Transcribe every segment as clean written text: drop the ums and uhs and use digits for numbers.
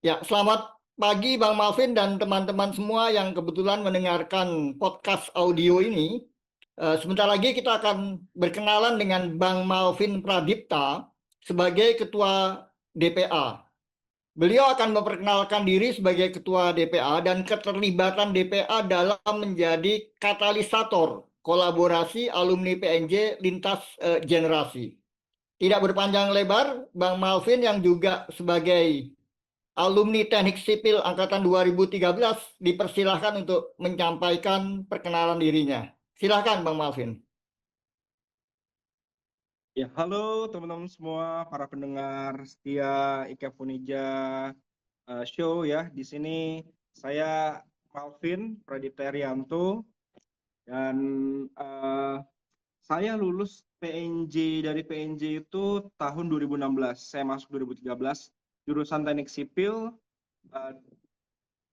Ya, selamat pagi Bang Malvin dan teman-teman semua yang kebetulan mendengarkan podcast audio ini. Sebentar lagi kita akan berkenalan dengan Bang Malvin Pradipta sebagai Ketua DPA. Beliau akan memperkenalkan diri sebagai Ketua DPA dan keterlibatan DPA dalam menjadi katalisator kolaborasi alumni PNJ lintas generasi. Tidak berpanjang lebar, Bang Malvin yang juga sebagai alumni Teknik Sipil Angkatan 2013 dipersilahkan untuk menyampaikan perkenalan dirinya. Silahkan Bang Malvin. Ya, halo teman-teman semua, para pendengar setia Ika Punija Show ya. Di sini saya Malvin Pradipta Rianto dan eh, saya lulus PNJ dari PNJ itu tahun 2016. Saya masuk 2013 jurusan Teknik Sipil, eh,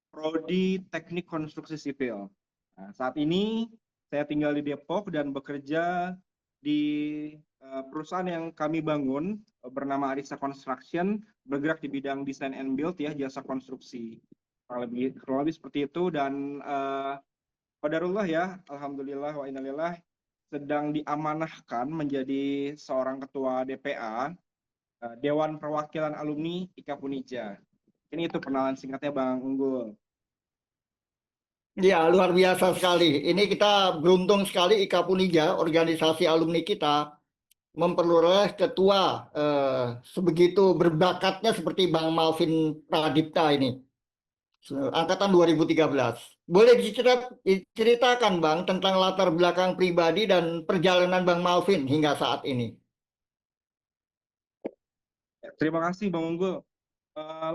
prodi Teknik Konstruksi Sipil. Nah, saat ini saya tinggal di Depok dan bekerja di perusahaan yang kami bangun bernama Arisa Construction, bergerak di bidang design and build ya, jasa konstruksi. Kurang lebih seperti itu dan qadarullah ya, alhamdulillah wa innalillah sedang diamanahkan menjadi seorang ketua DPA, Dewan Perwakilan Alumni Ika Punija. Ini itu perkenalan singkatnya Bang Unggul. Ya, luar biasa sekali. Ini kita beruntung sekali Ika Punija, organisasi alumni kita, memperoleh ketua sebegitu berbakatnya seperti Bang Malvin Pradipta ini. Angkatan 2013. Boleh diceritakan Bang tentang latar belakang pribadi dan perjalanan Bang Malvin hingga saat ini? Terima kasih Bang Unggul.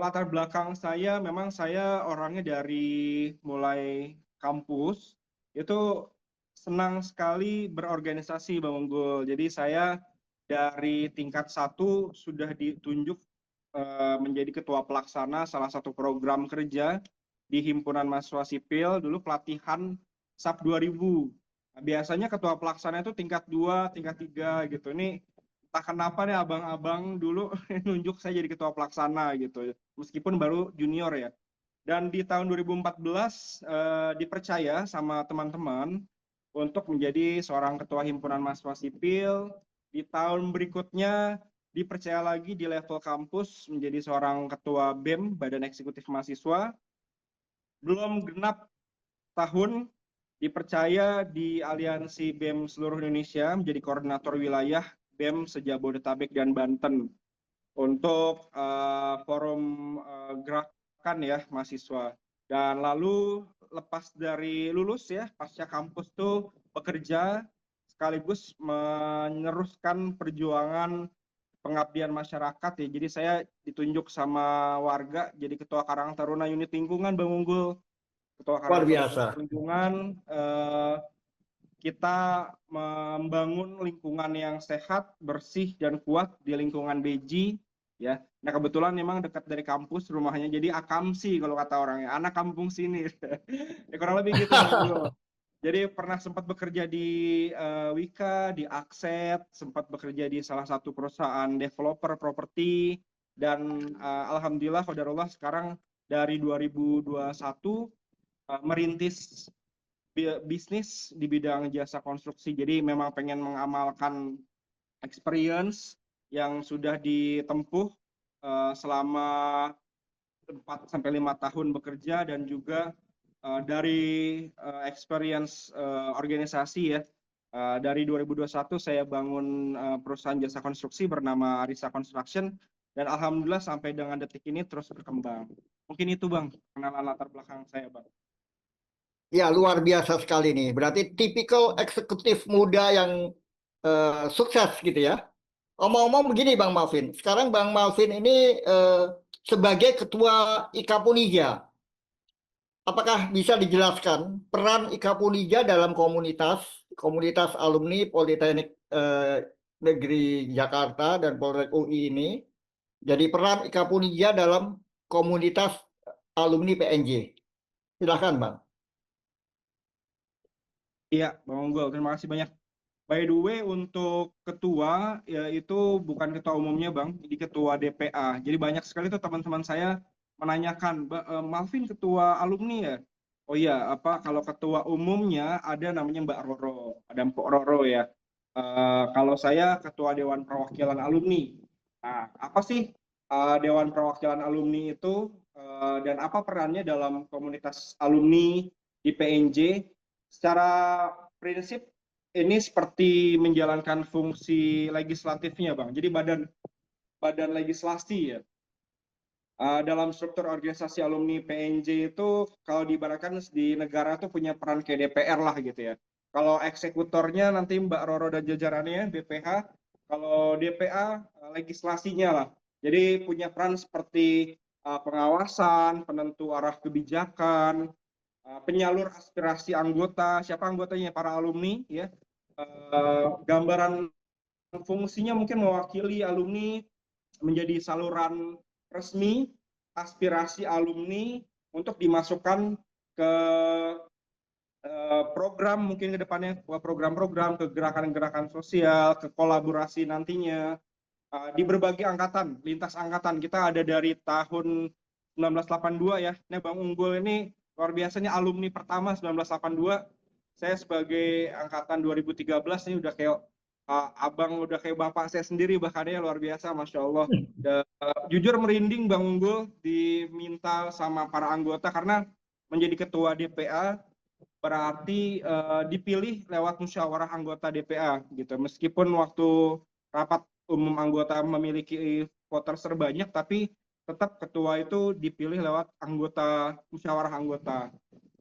Latar belakang saya, memang saya orangnya dari mulai kampus itu senang sekali berorganisasi Bang Unggul. Jadi saya dari tingkat 1 sudah ditunjuk menjadi ketua pelaksana salah satu program kerja di Himpunan Mahasiswa Sipil, dulu pelatihan SAP 2000. Nah, biasanya ketua pelaksana itu tingkat 2, tingkat 3 gitu. Ini entah kenapa nih abang-abang dulu nunjuk saya jadi ketua pelaksana gitu, meskipun baru junior ya. Dan di tahun 2014 dipercaya sama teman-teman untuk menjadi seorang ketua himpunan mahasiswa sipil. Di tahun berikutnya dipercaya lagi di level kampus menjadi seorang ketua BEM, Badan Eksekutif Mahasiswa. Belum genap tahun dipercaya di Aliansi BEM seluruh Indonesia menjadi koordinator wilayah BEM sejabodetabek dan Banten untuk forum gerakan ya mahasiswa. Dan lalu lepas dari lulus ya, pasca kampus tuh bekerja sekaligus meneruskan perjuangan pengabdian masyarakat ya. Jadi saya ditunjuk sama warga jadi ketua Karang Taruna Unit Lingkungan Bang Unggul. Ketua Luar Karang Taruna biasa. Unit Lingkungan, kita membangun lingkungan yang sehat, bersih, dan kuat di lingkungan Beji. Ya, nah kebetulan memang dekat dari kampus rumahnya, jadi akamsi kalau kata orangnya, anak kampung sini. Ya, kurang lebih gitu Bang Unggul. Jadi pernah sempat bekerja di Wika, di Akset, sempat bekerja di salah satu perusahaan developer properti, dan alhamdulillah, qadarullah sekarang dari 2021 merintis bisnis di bidang jasa konstruksi. Jadi memang pengen mengamalkan experience yang sudah ditempuh selama 4 sampai 5 tahun bekerja, dan juga dari experience organisasi ya. Dari 2021 saya bangun perusahaan jasa konstruksi bernama Arisa Construction, dan alhamdulillah sampai dengan detik ini terus berkembang. Mungkin itu Bang, kenalan latar belakang saya Bang. Ya, luar biasa sekali nih. Berarti tipikal eksekutif muda yang sukses gitu ya. Omong-omong begini Bang Malvin, sekarang Bang Malvin ini sebagai ketua IKA Punija, apakah bisa dijelaskan peran IKA Punija dalam komunitas alumni Politeknik Negeri Jakarta dan Poltek UI ini? Jadi peran IKA Punija dalam komunitas alumni PNJ. Silahkan Bang. Iya, Bang Unggul, terima kasih banyak. By the way, untuk ketua, ya itu bukan ketua umumnya, Bang, jadi ketua DPA. Jadi banyak sekali tuh teman-teman saya menanyakan, Malvin ketua alumni ya? Oh iya, kalau ketua umumnya ada namanya Mbak Roro, ada Mpok Roro ya. Kalau saya ketua Dewan Perwakilan Alumni. Nah, apa sih Dewan Perwakilan Alumni itu dan apa perannya dalam komunitas alumni di PNJ? Secara prinsip ini seperti menjalankan fungsi legislatifnya, Bang. Jadi badan legislasi ya. Dalam struktur organisasi alumni PNJ itu kalau diibaratkan di negara tuh punya peran kayak DPR lah gitu ya. Kalau eksekutornya nanti Mbak Roro dan jajarannya BPH, kalau DPA legislasinya lah. Jadi punya peran seperti pengawasan, penentu arah kebijakan, penyalur aspirasi anggota, siapa anggotanya para alumni ya. Gambaran fungsinya mungkin mewakili alumni menjadi saluran resmi aspirasi alumni untuk dimasukkan ke program mungkin ke depannya, program-program, ke gerakan-gerakan sosial, ke kolaborasi nantinya di berbagai angkatan, lintas angkatan. Kita ada dari tahun 1982 ya. Nah, Bang Unggul ini luar biasanya alumni pertama 1982. Saya sebagai angkatan 2013 ini udah kayak abang, udah kayak bapak saya sendiri bahkan ya, luar biasa, Masya Allah. Jujur merinding Bang Unggul diminta sama para anggota karena menjadi ketua DPA berarti dipilih lewat musyawarah anggota DPA gitu. Meskipun waktu rapat umum anggota memiliki voter terbanyak, tapi tetap ketua itu dipilih lewat musyawarah anggota.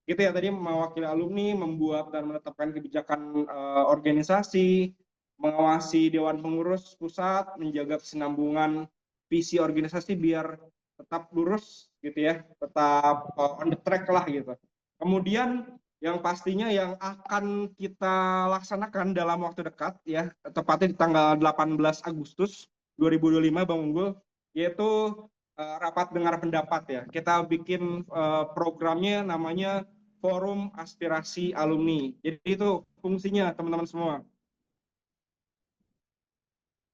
Gitu ya, tadi mewakili alumni, membuat dan menetapkan kebijakan organisasi, mengawasi dewan pengurus pusat, menjaga kesinambungan visi organisasi biar tetap lurus gitu ya, tetap on the track lah gitu. Kemudian yang pastinya yang akan kita laksanakan dalam waktu dekat ya, tepatnya di tanggal 18 Agustus 2025 Bang Unggul, yaitu rapat dengar pendapat ya. Kita bikin programnya namanya Forum Aspirasi Alumni. Jadi itu fungsinya teman-teman semua.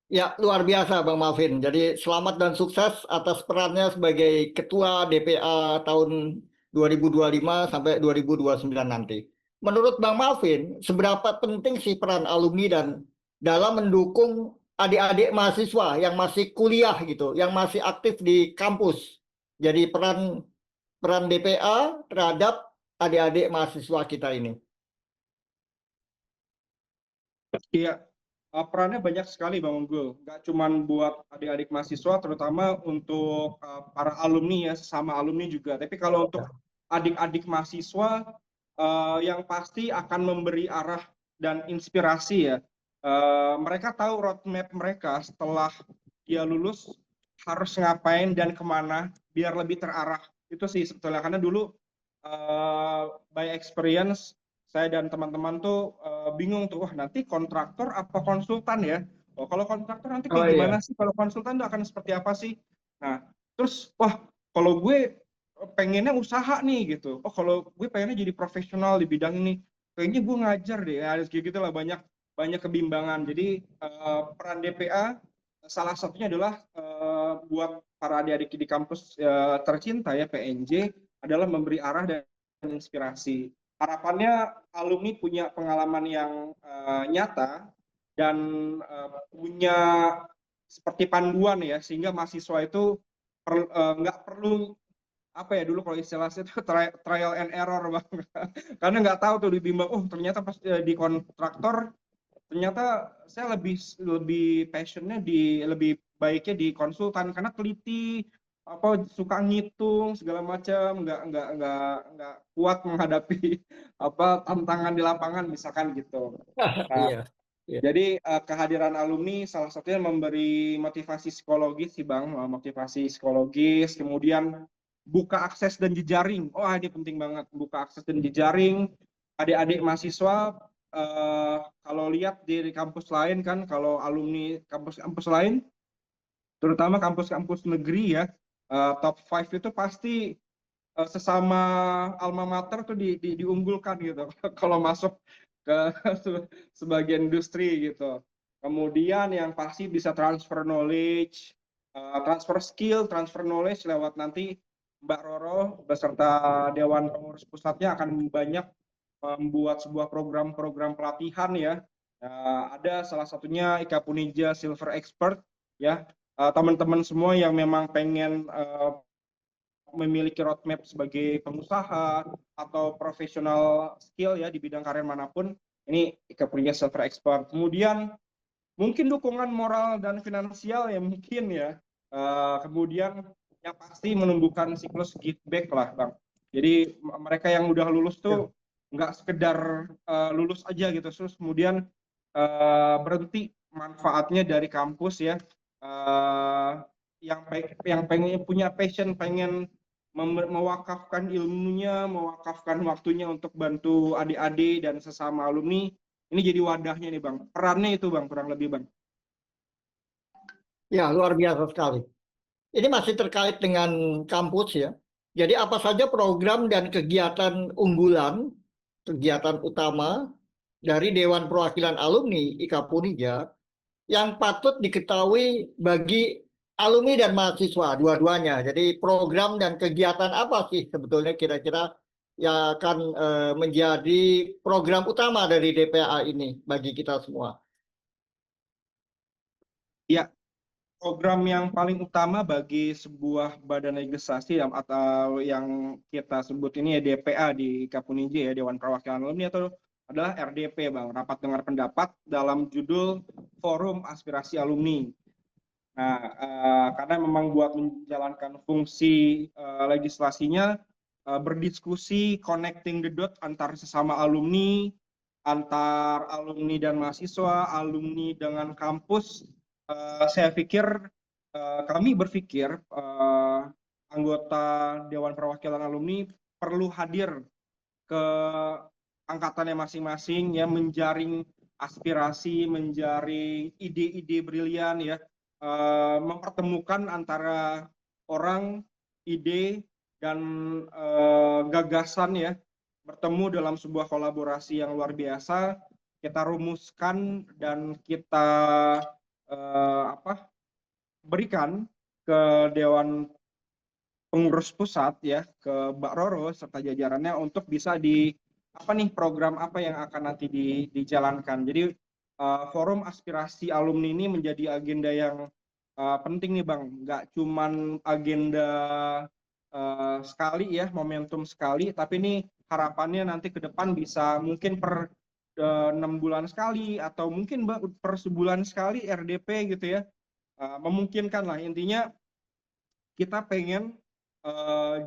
Ya, luar biasa Bang Malvin. Jadi selamat dan sukses atas perannya sebagai Ketua DPA tahun 2025 sampai 2029 nanti. Menurut Bang Malvin, seberapa penting sih peran alumni dan dalam mendukung adik-adik mahasiswa yang masih kuliah gitu, yang masih aktif di kampus. Jadi peran peran DPA terhadap adik-adik mahasiswa kita ini. Iya, perannya banyak sekali Bang Unggul. Nggak cuma buat adik-adik mahasiswa, terutama untuk para alumni ya, sesama alumni juga. Tapi kalau untuk adik-adik mahasiswa, yang pasti akan memberi arah dan inspirasi ya. Mereka tahu roadmap mereka setelah dia lulus harus ngapain dan kemana biar lebih terarah. Itu sih sebetulnya, karena dulu by experience saya dan teman-teman tuh bingung tuh, wah nanti kontraktor apa konsultan ya? Oh, kalau kontraktor nanti kayak gimana sih? Kalau konsultan tuh akan seperti apa sih? Nah, terus wah kalau gue pengennya usaha nih gitu. Oh, kalau gue pengennya jadi profesional di bidang ini, kayaknya gue ngajar deh. Ya, kayak gitulah, banyak kebimbangan. Jadi peran DPA salah satunya adalah buat para adik-adik di kampus tercinta ya PNJ adalah memberi arah dan inspirasi. Harapannya alumni punya pengalaman yang nyata dan punya seperti panduan ya, sehingga mahasiswa itu nggak perlu apa ya, dulu kalau istilahnya itu trial and error Bang. Karena nggak tahu tuh dibimbang, oh ternyata pas di kontraktor ternyata saya lebih passionnya lebih baiknya di konsultan karena teliti, apa suka ngitung segala macam, nggak kuat menghadapi apa tantangan di lapangan misalkan gitu. Nah, Iya. Iya. jadi kehadiran alumni salah satunya memberi motivasi psikologis sih Bang, motivasi psikologis, kemudian buka akses dan jejaring. Oh, ini penting banget, buka akses dan jejaring. Adik-adik mahasiswa kalau lihat di kampus lain kan, kalau alumni kampus-kampus lain, terutama kampus-kampus negeri ya, top 5 itu pasti sesama alma mater tuh diunggulkan gitu kalau masuk ke sebagian industri gitu. Kemudian yang pasti bisa transfer knowledge, transfer skill, transfer knowledge lewat nanti Mbak Roro beserta Dewan Pengurus Pusatnya akan banyak membuat sebuah program-program pelatihan ya. Ada salah satunya Ika Punija Silver Expert ya. Teman-teman semua yang memang pengen memiliki roadmap sebagai pengusaha atau profesional skill ya di bidang karir manapun, ini Ika Punija Silver Expert. Kemudian mungkin dukungan moral dan finansial ya mungkin ya. Kemudian yang pasti menumbuhkan siklus give back lah Bang. Jadi mereka yang udah lulus tuh nggak sekedar lulus aja gitu, terus kemudian berhenti manfaatnya dari kampus ya. Yang pengen punya passion, pengen mewakafkan ilmunya, mewakafkan waktunya untuk bantu adik-adik dan sesama alumni, ini jadi wadahnya nih Bang. Perannya itu Bang, kurang lebih Bang. Ya, luar biasa sekali. Ini masih terkait dengan kampus ya. Jadi apa saja program dan kegiatan unggulan, kegiatan utama dari Dewan Perwakilan Alumni IKA Punija yang patut diketahui bagi alumni dan mahasiswa dua-duanya. Jadi program dan kegiatan apa sih sebetulnya kira-kira yang akan menjadi program utama dari DPA ini bagi kita semua? Ya, program yang paling utama bagi sebuah badan legislasi atau yang kita sebut ini ya DPA di Kapuniji ya, Dewan Perwakilan Alumni, atau adalah RDP Bang, Rapat Dengar Pendapat dalam judul Forum Aspirasi Alumni. Nah, karena memang buat menjalankan fungsi legislasinya, berdiskusi, connecting the dot antar sesama alumni, antar alumni dan mahasiswa, alumni dengan kampus. Saya pikir, kami berpikir anggota Dewan Perwakilan Alumni perlu hadir ke angkatannya masing-masing ya, menjaring aspirasi, menjaring ide-ide brilian ya, mempertemukan antara orang, ide dan gagasan ya, bertemu dalam sebuah kolaborasi yang luar biasa. Kita rumuskan dan kita berikan ke Dewan Pengurus Pusat ya, ke Mbak Roro serta jajarannya untuk bisa program apa yang akan nanti dijalankan. Jadi forum aspirasi alumni ini menjadi agenda yang penting nih Bang, nggak cuman agenda sekali ya, momentum sekali, tapi ini harapannya nanti ke depan bisa mungkin per 6 bulan sekali atau mungkin per sebulan sekali RDP gitu ya. Memungkinkan lah, intinya kita pengen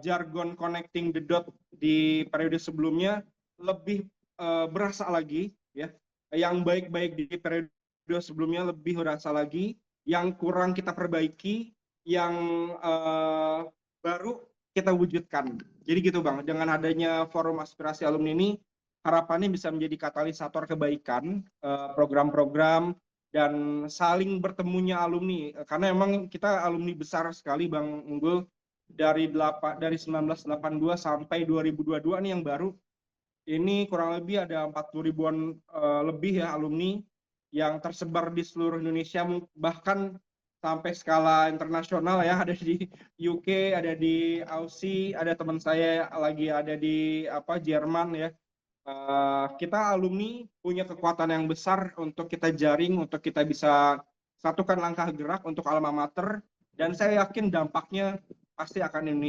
jargon connecting the dot di periode sebelumnya lebih berasa lagi ya, yang baik-baik di periode sebelumnya lebih berasa lagi, yang kurang kita perbaiki, yang baru kita wujudkan. Jadi gitu Bang, dengan adanya forum aspirasi alumni ini harapannya bisa menjadi katalisator kebaikan, program-program dan saling bertemunya alumni, karena memang kita alumni besar sekali Bang Unggul, dari 1982 sampai 2022 nih yang baru, ini kurang lebih ada 40 ribuan lebih ya alumni yang tersebar di seluruh Indonesia, bahkan sampai skala internasional ya, ada di UK, ada di Aussie, ada teman saya lagi ada di Jerman ya. Kita alumni punya kekuatan yang besar untuk kita jaring, untuk kita bisa satukan langkah gerak untuk alma mater, dan saya yakin dampaknya pasti akan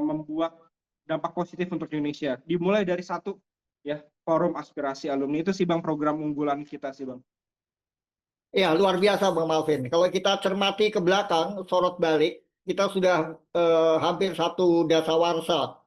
membuat dampak positif untuk Indonesia. Dimulai dari satu ya, forum aspirasi alumni itu sih Bang, program unggulan kita sih Bang. Ya, luar biasa Bang Malvin. Kalau kita cermati ke belakang, sorot balik, kita sudah hampir satu dasawarsa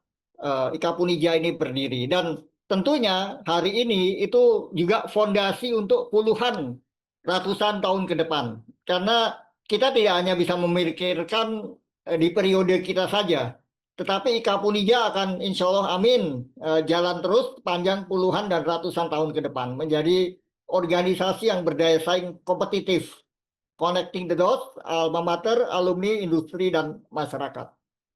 IKA Punija ini berdiri. Dan tentunya hari ini itu juga fondasi untuk puluhan, ratusan tahun ke depan. Karena kita tidak hanya bisa memikirkan di periode kita saja, tetapi IKA Punija akan insya Allah amin jalan terus panjang puluhan dan ratusan tahun ke depan. Menjadi organisasi yang berdaya saing kompetitif, connecting the dots, alma mater, alumni, industri, dan masyarakat.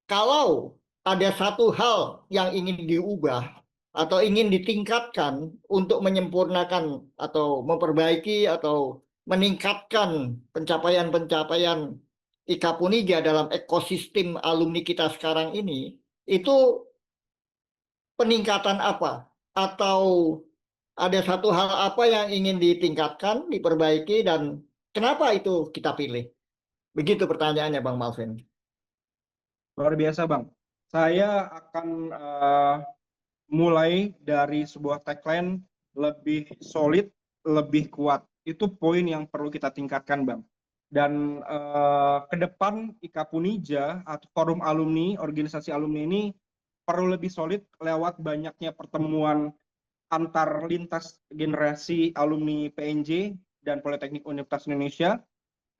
Kalau ada satu hal yang ingin diubah atau ingin ditingkatkan untuk menyempurnakan atau memperbaiki atau meningkatkan pencapaian-pencapaian IKA Punija dalam ekosistem alumni kita sekarang ini, itu peningkatan apa? Atau ada satu hal apa yang ingin ditingkatkan, diperbaiki, dan kenapa itu kita pilih? Begitu pertanyaannya, Bang Malvin. Luar biasa, Bang. Saya akan mulai dari sebuah tagline lebih solid, lebih kuat. Itu poin yang perlu kita tingkatkan, Bang. Dan ke depan IKA Punija atau forum alumni, organisasi alumni ini perlu lebih solid lewat banyaknya pertemuan antar lintas generasi alumni PNJ dan Politeknik Universitas Indonesia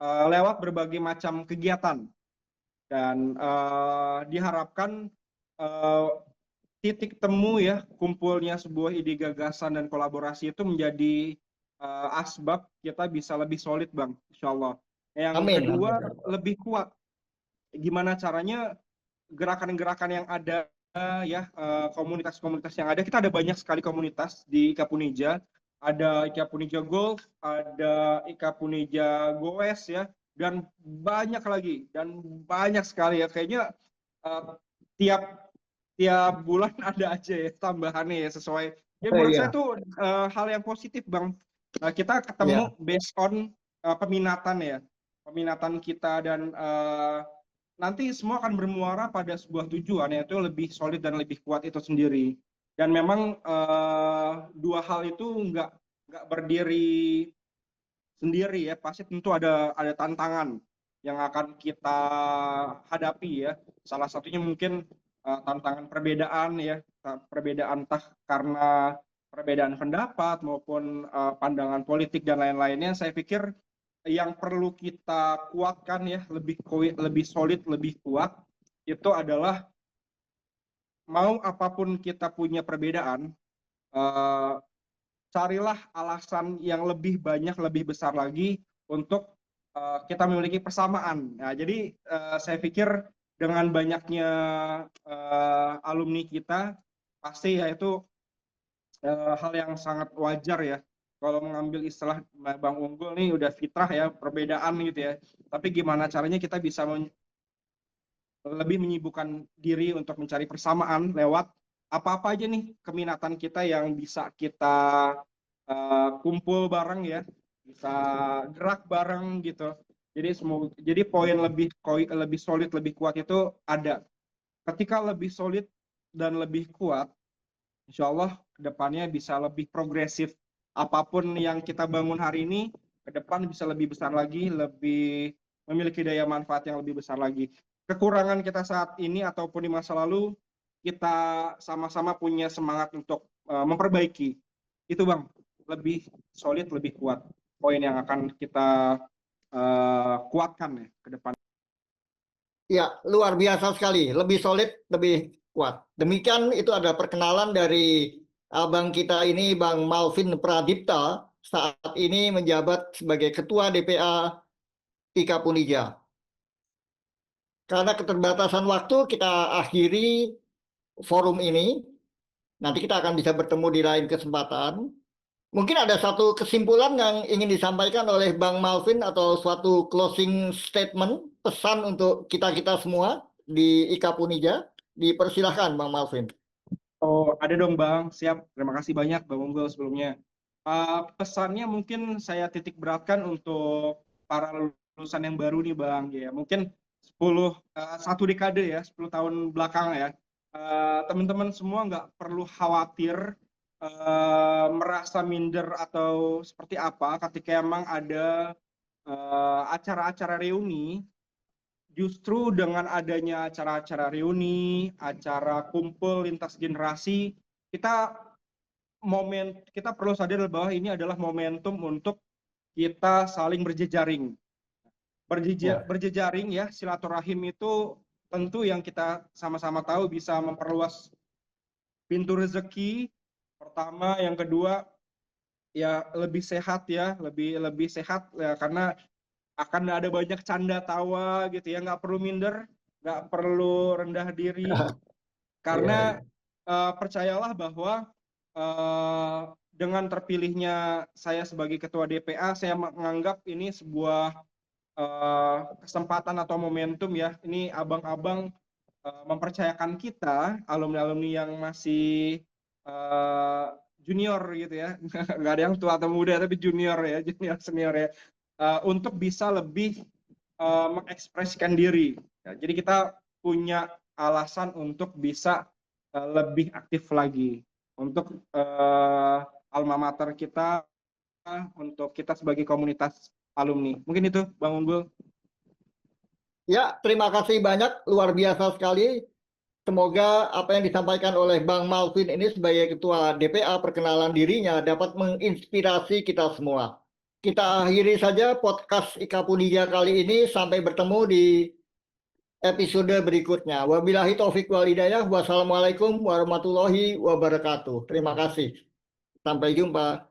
lewat berbagai macam kegiatan. Dan diharapkan titik temu ya kumpulnya sebuah ide gagasan dan kolaborasi itu menjadi asbab kita bisa lebih solid, Bang, insya Allah. Yang Amin. kedua, Amin. lebih kuat. Gimana caranya gerakan-gerakan yang ada ya, komunitas-komunitas yang ada, kita ada banyak sekali komunitas di IKA Punija. Ada IKA Punija Golf, ada IKA Punija Goes ya, dan banyak lagi, dan banyak sekali ya. Kayaknya tiap bulan ada aja ya tambahannya ya, sesuai. Ya menurut saya Iya, tuh hal yang positif, Bang. Kita iya. ketemu based on peminatan ya, peminatan kita, dan nanti semua akan bermuara pada sebuah tujuan, yaitu lebih solid dan lebih kuat itu sendiri. Dan memang dua hal itu nggak berdiri sendiri ya, pasti tentu ada tantangan yang akan kita hadapi ya. Salah satunya mungkin tantangan perbedaan ya, perbedaan entah karena perbedaan pendapat maupun pandangan politik dan lain-lainnya. Saya pikir yang perlu kita kuatkan ya, lebih solid, lebih kuat, itu adalah mau apapun kita punya perbedaan, carilah alasan yang lebih banyak, lebih besar lagi untuk kita memiliki persamaan. Nah, jadi saya pikir dengan banyaknya alumni kita, pasti ya itu hal yang sangat wajar ya. Kalau mengambil istilah Bang Unggul nih udah fitrah ya, perbedaan gitu ya. Tapi gimana caranya kita bisa lebih menyibukkan diri untuk mencari persamaan lewat apa-apa aja nih keminatan kita yang bisa kita kumpul bareng ya, bisa gerak bareng gitu. Jadi poin lebih solid, lebih kuat itu ada. Ketika lebih solid dan lebih kuat, insya Allah kedepannya bisa lebih progresif. Apapun yang kita bangun hari ini, ke depan bisa lebih besar lagi, lebih memiliki daya manfaat yang lebih besar lagi. Kekurangan kita saat ini ataupun di masa lalu, kita sama-sama punya semangat untuk memperbaiki. Itu, Bang, lebih solid, lebih kuat. Poin yang akan kita kuatkan ya ke depan. Ya, luar biasa sekali. Lebih solid, lebih kuat. Demikian itu ada perkenalan dari abang kita ini, Bang Malvin Pradipta, saat ini menjabat sebagai Ketua DPA IKA Punija. Karena keterbatasan waktu, kita akhiri forum ini. Nanti kita akan bisa bertemu di lain kesempatan. Mungkin ada satu kesimpulan yang ingin disampaikan oleh Bang Malvin atau suatu closing statement, pesan untuk kita-kita semua di IKA Punija. Dipersilahkan Bang Malvin. Oh, ada dong, Bang. Siap. Terima kasih banyak, Bang Unggul, sebelumnya. Pesannya mungkin saya titik beratkan untuk para lulusan yang baru nih, Bang. Ya, mungkin 1 dekade ya, 10 tahun belakang ya. Teman-teman semua nggak perlu khawatir merasa minder atau seperti apa ketika emang ada acara-acara reuni. Justru dengan adanya acara-acara reuni, acara kumpul lintas generasi, kita kita perlu sadar bahwa ini adalah momentum untuk kita saling berjejaring. Ya. Berjejaring ya, silaturahim itu tentu yang kita sama-sama tahu bisa memperluas pintu rezeki. Pertama, yang kedua ya lebih sehat ya, lebih sehat ya, karena akan ada banyak canda tawa gitu ya, nggak perlu minder, nggak perlu rendah diri, Iya, karena iya. percayalah bahwa dengan terpilihnya saya sebagai ketua DPA, saya menganggap ini sebuah kesempatan atau momentum ya. Ini abang-abang mempercayakan kita, alumni-alumni yang masih junior gitu ya, nggak ada yang tua atau muda tapi junior ya, junior senior ya, untuk bisa lebih mengekspresikan diri. Ya, jadi kita punya alasan untuk bisa lebih aktif lagi untuk alma mater kita, untuk kita sebagai komunitas alumni. Mungkin itu, Bang Unggul. Ya, terima kasih banyak, luar biasa sekali. Semoga apa yang disampaikan oleh Bang Malvin ini sebagai Ketua DPA perkenalan dirinya dapat menginspirasi kita semua. Kita akhiri saja podcast Ika Puniga kali ini. Sampai bertemu di episode berikutnya. Wabillahi taufiq wal hidayah. Wassalamualaikum warahmatullahi wabarakatuh. Terima kasih. Sampai jumpa.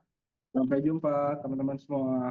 Sampai jumpa teman-teman semua.